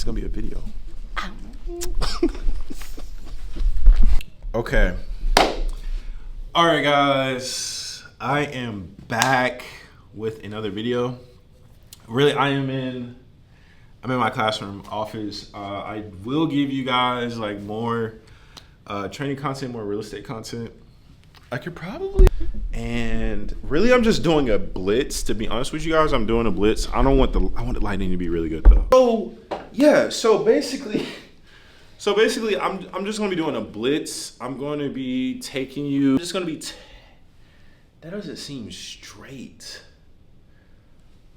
It's gonna be a video. Okay. All right, guys. I am back with another video. Really, I'm in my classroom office. I will give you guys like more training content, more real estate content. I could probably, and really I'm just doing a blitz. To be honest with you guys, I'm doing a blitz. I want the lighting to be really good though. So yeah, so basically I'm just gonna be doing a blitz. I'm going to be taking you, just gonna be, that doesn't seem straight.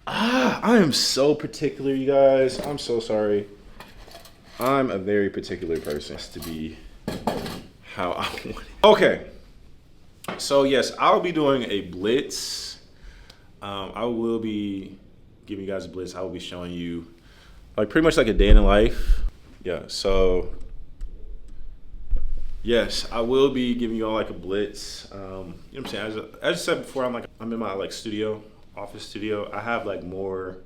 I am so particular, you guys. I'm so sorry. I'm a very particular person to be how I want it. Okay. So yes, I'll be doing a blitz. I will be giving you guys a blitz. I will be showing you like pretty much like a day in the life. Yeah, so yes, I will be giving you all like a blitz. You know what I'm saying? As I said before, I'm in my like office studio. I have like more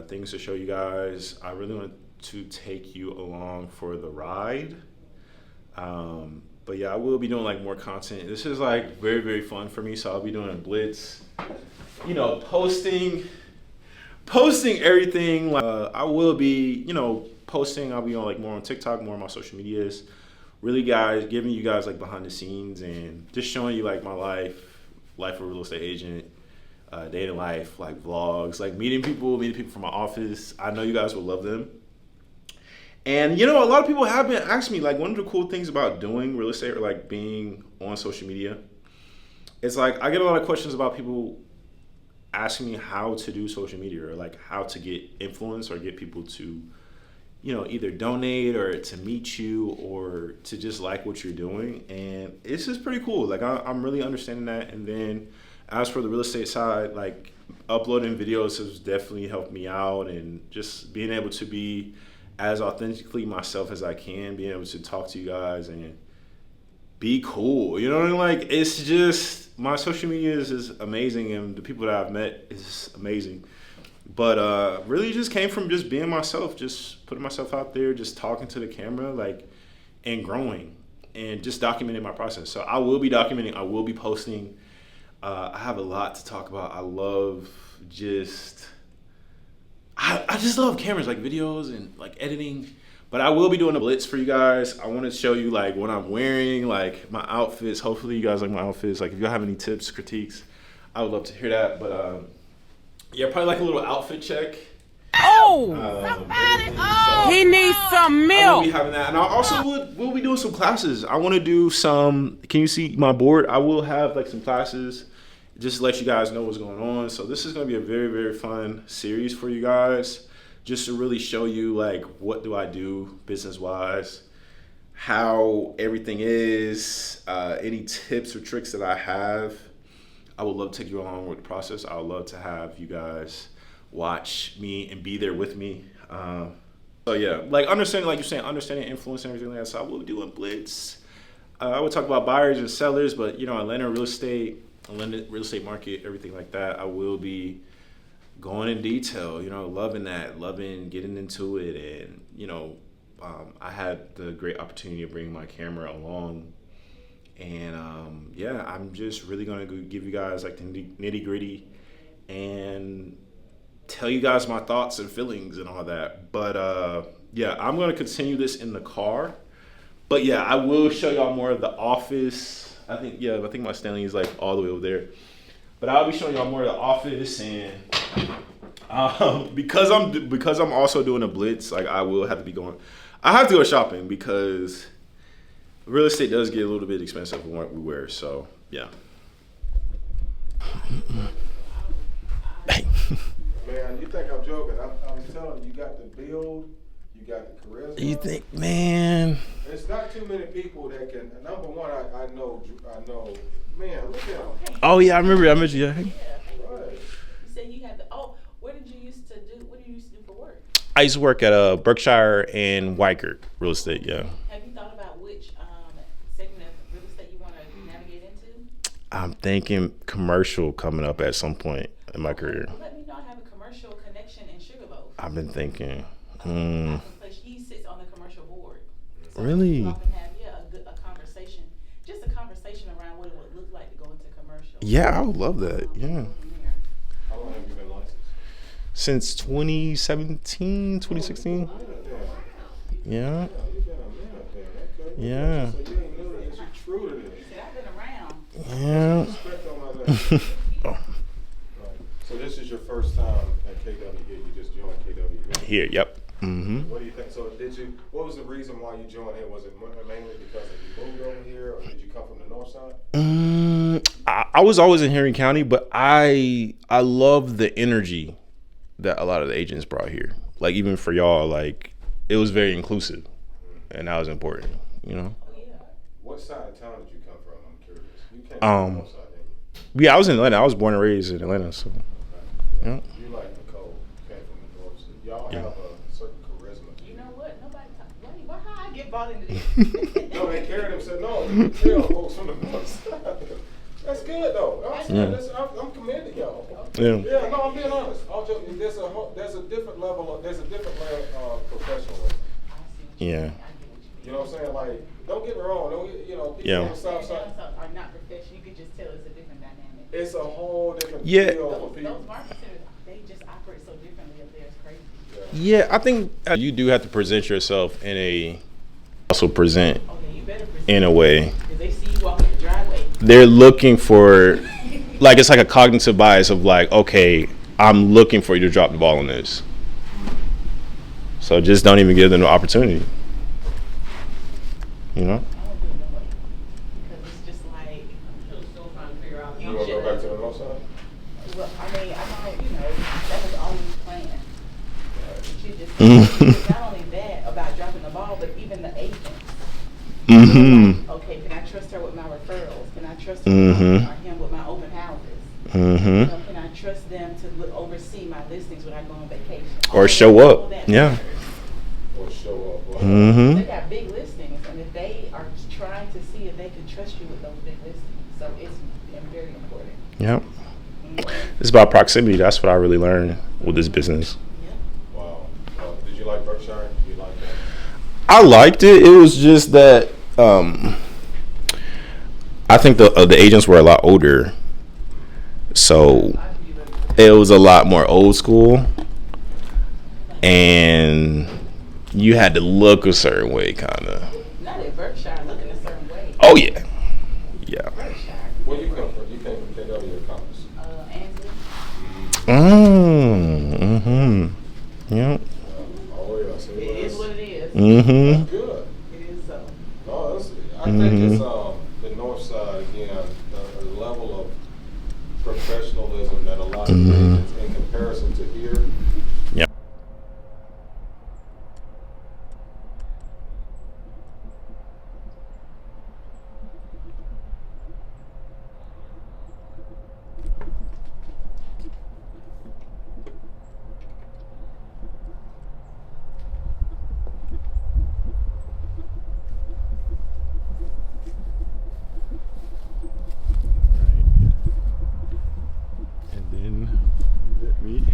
things to show you guys. I really want to take you along for the ride. But yeah, I will be doing like more content. This is like very, very fun for me. So I'll be doing a blitz, you know, posting everything. I will be, you know, posting. I'll be on like more on TikTok, more on my social medias. Really, guys, giving you guys like behind the scenes and just showing you like my life of a real estate agent, day in life, like vlogs, like meeting people from my office. I know you guys will love them. And you know, a lot of people have been asking me, like, one of the cool things about doing real estate or like being on social media, it's like I get a lot of questions about people asking me how to do social media or like how to get influence or get people to, you know, either donate or to meet you or to just like what you're doing. And it's just pretty cool. Like I'm really understanding that. And then as for the real estate side, like uploading videos has definitely helped me out, and just being able to be as authentically myself as I can, being able to talk to you guys and be cool. You know what I mean? Like, it's just, my social media is amazing, and the people that I've met is amazing. But really just came from just being myself, just putting myself out there, just talking to the camera, like, and growing and just documenting my process. So I will be documenting, I will be posting. I have a lot to talk about. I love I just love cameras, like videos and like editing. But I will be doing a blitz for you guys. I want to show you like what I'm wearing, like my outfits. Hopefully you guys like my outfits. Like if you have any tips, critiques, I would love to hear that. But yeah, probably like a little outfit check. Oh, he needs some milk. I will be having that, and I also will be doing some classes. I want to do some. Can you see my board? I will have like some classes, just to let you guys know what's going on. So this is going to be a very, very fun series for you guys, just to really show you like what do I do business-wise, how everything is, any tips or tricks that I have. I would love to take you along with the process. I would love to have you guys watch me and be there with me. So yeah, like understanding, like you're saying, understanding influence and everything like that. So I will do a blitz. I would talk about buyers and sellers, but you know, Atlanta real estate market, everything like that, I will be going in detail, you know, loving getting into it. And, you know, I had the great opportunity of bringing my camera along. And, yeah, I'm just really going to give you guys like the nitty gritty and tell you guys my thoughts and feelings and all that. But, yeah, I'm going to continue this in the car. But, yeah, I will show y'all more of the office. I think my Stanley is like all the way over there. But I'll be showing y'all more of the office, and because I'm also doing a blitz, like I have to go shopping because real estate does get a little bit expensive from what we wear. So yeah. Man, you think I'm joking? I was telling you, you got the build, you got the charisma. You think, man? There's not too many people that can. Number one, I know. Man, look at him. Oh yeah, I remember you. Yeah. Right. You said you had where did you used to do? What do you used to do for work? I used to work at Berkshire and Weikert real estate. Yeah. Have you thought about which segment of real estate you want to navigate into? I'm thinking commercial coming up at some point in my career. Let me know I have a commercial connection in Sugarloaf. I've been thinking. He sits on the commercial board. So Really? you all can have a conversation, just a conversation around what it would look like to go into commercial. Yeah, I would love that. Yeah. How long have you been licensed? Since 2017, 2016. Yeah. You've been a minute there. Okay. Yeah. So you ain't new to this. You true to this. He said, I've been around. Yeah. Respect on my level. Right. So this is your first time at KW here. You just joined KW here. Here, yep. Mm-hmm. What do you think? So what was the reason why you joined here? Was it mainly because you moved over here, or did you come from the north side? I was always in Henry County, but I love the energy that a lot of the agents brought here. Like even for y'all, like it was very inclusive, and that was important. You know. What side of town did you come from? I'm curious. You came from the north side, didn't you? Yeah, I was in Atlanta. I was born and raised in Atlanta, so. Yeah. You like the cold. You came from the north. So y'all have a certain charisma. You know what? Nobody talk. How I get bought into this? No, they carried them. Said no. You tell folks from the north side. That's good though. I'm commending y'all. Yeah. Yeah, no, I'm being honest. There's a different level of professionalism. Yeah. You know what I'm saying? Like, don't get me wrong. People Yeah. on the south side. Are not professional. You could just tell it's a different dynamic. It's a whole different Yeah. feel for people. Those market centers, they just operate so differently up there. It's crazy. Yeah, I think you do have to present yourself also present You better present in a way. because they see you walking the driveway. They're looking for, like, it's like a cognitive bias of like, okay, I'm looking for you to drop the ball on this. So just don't even give them the opportunity. You know? I won't do it no way because it's just like still trying to figure out. You want to go back to the north side? Well, I mean, I know, that was always planned. But you just not only that about dropping the ball, but even the agents. Mm-hmm. Okay, can I trust her with my referrals? Can I trust her or him with my open houses? Mm-hmm. Can I trust them to oversee my listings when I go on vacation? Or show up. Yeah. Or show up. Wow. Mm-hmm. They got big listings, and if they are trying to see if they can trust you with those big listings, so it's very important. Yep. It's about proximity. That's what I really learned with this business. Wow. Did you like Berkshire? Did you like that? I liked it. It was just that I think the agents were a lot older, so it was a lot more old school, and you had to look a certain way, kind of. Not at Berkshire looking a certain way. Oh yeah, yeah. Berkshire. Where you come from? You came from KW Compass. Ansley. Mm-hmm. Yep. Oh yeah. So It is what it is. Mm-hmm. good. It is so. No, I think it's the north side again, the level of professionalism that a lot of agents in comparison to here. Yeah. And then let me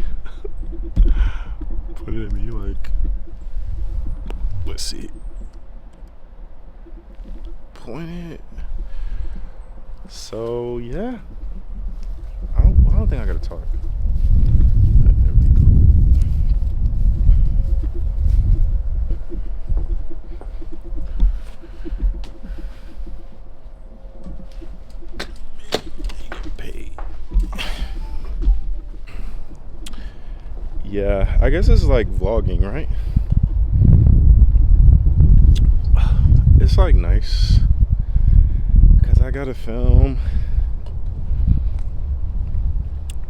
put it at me like, let's see, point it. So yeah, I don't think I gotta talk. There we go. Get paid. Yeah, I guess it's like vlogging, right? It's like nice because I gotta film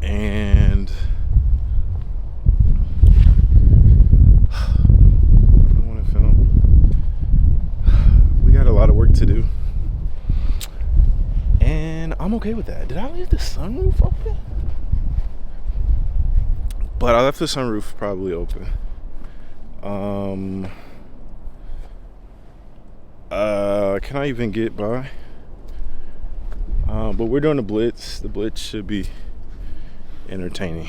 and I don't want to film. We got a lot of work to do, and I'm okay with that. Did I leave the sunroof open? But I left the sunroof probably open. Can I even get by? But we're doing the blitz. The blitz should be entertaining.